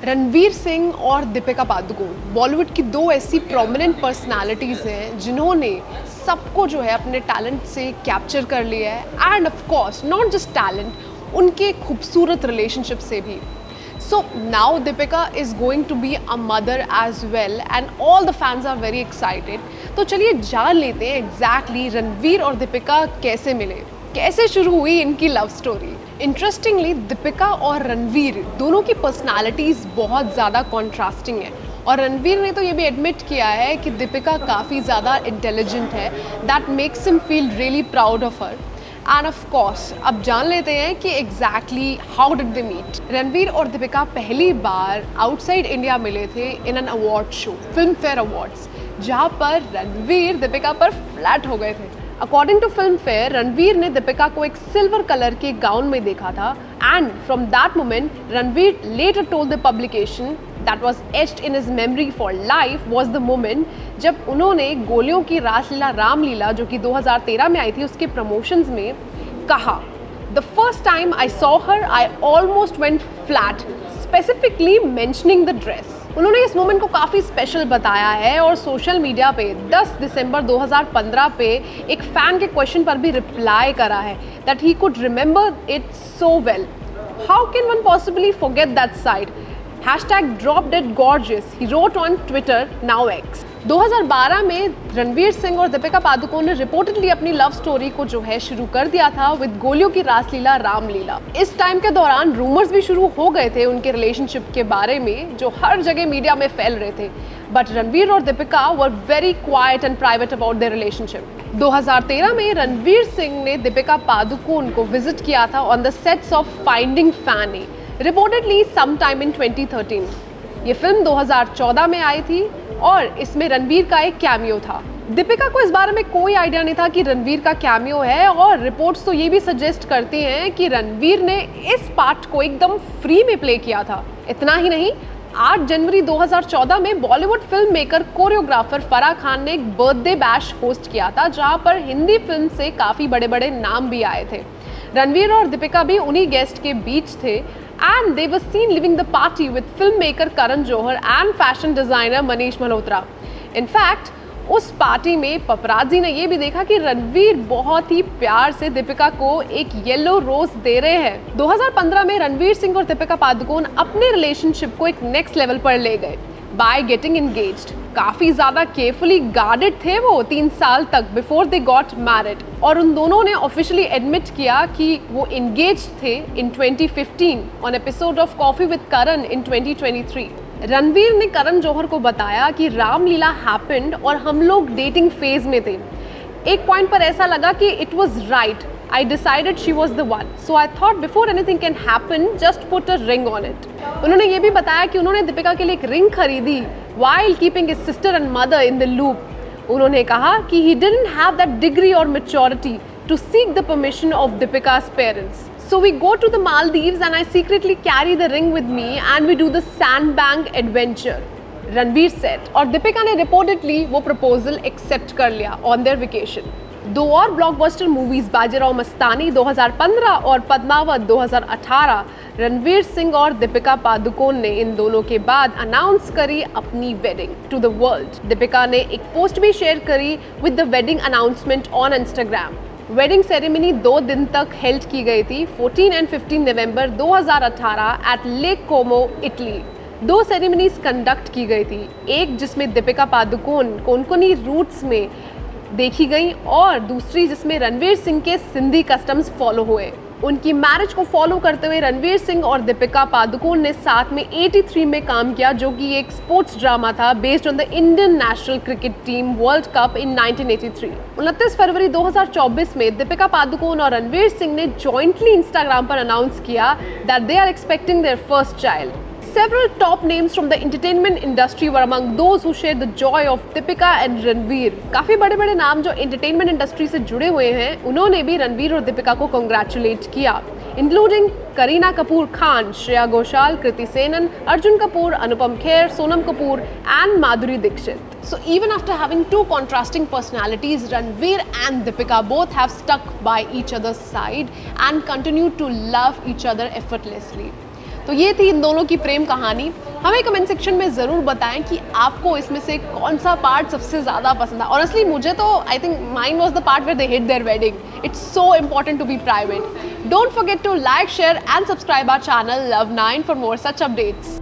रणवीर सिंह और दीपिका पादुकोण बॉलीवुड की दो ऐसी प्रोमिनेंट पर्सनालिटीज़ हैं जिन्होंने सबको जो है अपने टैलेंट से कैप्चर कर लिया है and of course not just talent, उनके खूबसूरत रिलेशनशिप से भी. So now Deepika is going to be a mother as well and all the fans are very excited. तो चलिए जान लेते हैं एग्जैक्टली रणवीर और दीपिका कैसे मिले, कैसे शुरू हुई इनकी लव स्टोरी. इंटरेस्टिंगली दीपिका और रणवीर दोनों की पर्सनालिटीज़ बहुत ज़्यादा कॉन्ट्रास्टिंग है और रणवीर ने तो ये भी एडमिट किया है कि दीपिका काफ़ी ज़्यादा इंटेलिजेंट है. That makes him feel really proud of her. And of course अब जान लेते हैं कि exactly how did they meet. Ranveer और दीपिका पहली बार आउटसाइड इंडिया मिले थे in an award show, Filmfare awards, जहाँ पर रणवीर दीपिका पर फ्लैट हो गए थे. According to Filmfare, Ranveer ने दीपिका को एक सिल्वर कलर के गाउन में देखा था and from that moment Ranveer later told the publication that was etched in his memory for life was the moment जब उन्होंने गोलियों की रासलीला रामलीला जो कि 2013 में आई थी उसके प्रमोशंस में कहा, The first time I saw her, I almost went flat, specifically mentioning the dress. उन्होंने इस मोमेंट को काफ़ी स्पेशल बताया है और सोशल मीडिया पे 10 दिसंबर 2015 पे एक फ़ैन के क्वेश्चन पर भी रिप्लाई करा है that he could remember it so well. How can one possibly forget that side? #DropDeadGorgeous, he wrote on Twitter, now X. 2012 में रणवीर सिंह और दीपिका पादुकोण ने रिपोर्टेडली अपनी लव स्टोरी को जो है शुरू कर दिया था विद गोलियों की रासलीला रामलीला. इस टाइम के दौरान रूमर्स भी शुरू हो गए थे उनके रिलेशनशिप के बारे में जो हर जगह मीडिया में फैल रहे थे. बट रणवीर और Deepika were very quiet and private about their relationship. 2013 में रणवीर सिंह ने दीपिका पादुकोण को विजिट किया था on the sets of Finding Fanny, reportedly sometime in 2013. ये फिल्म 2014 में आई थी और इसमें रणवीर का एक कैमियो था. दीपिका को इस बारे में कोई आइडिया नहीं था कि रणवीर का कैमियो है और रिपोर्ट्स तो ये भी सजेस्ट करती हैं कि रणवीर ने इस पार्ट को एकदम फ्री में प्ले किया था. इतना ही नहीं, 8 जनवरी 2014 में Bollywood film maker choreographer Farah Khan ने एक बर्थडे बैश होस्ट किया था जहां पर हिंदी फिल्म से काफ़ी बड़े बड़े नाम भी आए थे. रणवीर और दीपिका भी उन्हीं गेस्ट के बीच थे and they were seen leaving the party with filmmaker Karan Johar and fashion designer Manish Malhotra. In fact, उस पार्टी में पपराजी ने ये भी देखा कि रणवीर बहुत ही प्यार से दीपिका को एक येलो रोज दे रहे हैं. 2015 में रणवीर सिंह और दीपिका पादुकोण अपने रिलेशनशिप को एक नेक्स्ट लेवल पर ले गए बाय गेटिंग एंगेज्ड. काफ़ी ज़्यादा केयरफुली गार्डेड थे वो 3 साल तक बिफोर दे गॉट मैरिड और उन दोनों ने ऑफिशियली एडमिट किया कि वो एंगेज थे in 2015 on episode of coffee with Karan in 2023. Ranveer ने करण जौहर को बताया कि रामलीला हैपेंड और हम लोग डेटिंग फेज में थे. एक पॉइंट पर ऐसा लगा कि it was right. I decided she was the one. So I thought before anything can happen, just put a ring on it. उन्होंने ये भी बताया कि उन्होंने दीपिका के लिए एक रिंग खरीदी while keeping his sister and mother in the loop. उन्होंने कहा कि he didn't have that degree or maturity to seek the permission of Deepika's parents. So we go to the Maldives and I secretly carry the ring with me and we do the sandbank adventure. Ranveer said. और दीपिका ने reportedly वो proposal accept कर लिया on their vacation. 2 और blockbuster movies Bajirao Mastani 2015 और पद्मावत 2018 रणवीर सिंह और दीपिका पादुकोण ने इन दोनों के बाद अनाउंस करी अपनी wedding to the world. Deepika ने एक पोस्ट भी शेयर करी with the wedding announcement on Instagram. Wedding ceremony 2 दिन तक हेल्ड की गई थी 14 and 15 November 2018 at Lake Como, Italy. 2 ceremonies conduct की गई थी, एक जिसमें दीपिका पादुकोण कोंकणी रूट्स में देखी गई और दूसरी जिसमें रणवीर सिंह के सिंधी कस्टम्स फॉलो हुए. उनकी मैरिज को फॉलो करते हुए रणवीर सिंह और दीपिका पादुकोण ने साथ में 83 में काम किया जो कि एक स्पोर्ट्स ड्रामा था based on the Indian national cricket team world cup in 1983. 29 फरवरी 2024 में दीपिका पादुकोण और रणवीर सिंह ने जॉइंटली इंस्टाग्राम पर अनाउंस किया that they are expecting their first child. Several top names from the entertainment industry were among those who shared the joy of Deepika and Ranveer. काफ़ी बड़े बड़े नाम जो entertainment industry से जुड़े हुए हैं उन्होंने भी रणवीर और दीपिका को congratulate किया, including Kareena Kapoor Khan, Shreya Ghoshal, Kriti Sanon, Arjun Kapoor, Anupam Kher, Sonam Kapoor and Madhuri Dixit. So even after having 2 contrasting personalities, Ranveer and Deepika both have stuck by each other's side and continue to love each other effortlessly. तो ये थी इन दोनों की प्रेम कहानी। हमें कमेंट सेक्शन में ज़रूर बताएं कि आपको इसमें से कौन सा पार्ट सबसे ज़्यादा पसंद है। ऑनेस्टली मुझे तो I think mine was the part where they hid their wedding. It's so important to be private. Don't forget to like, share and subscribe our channel Love9 for more such updates.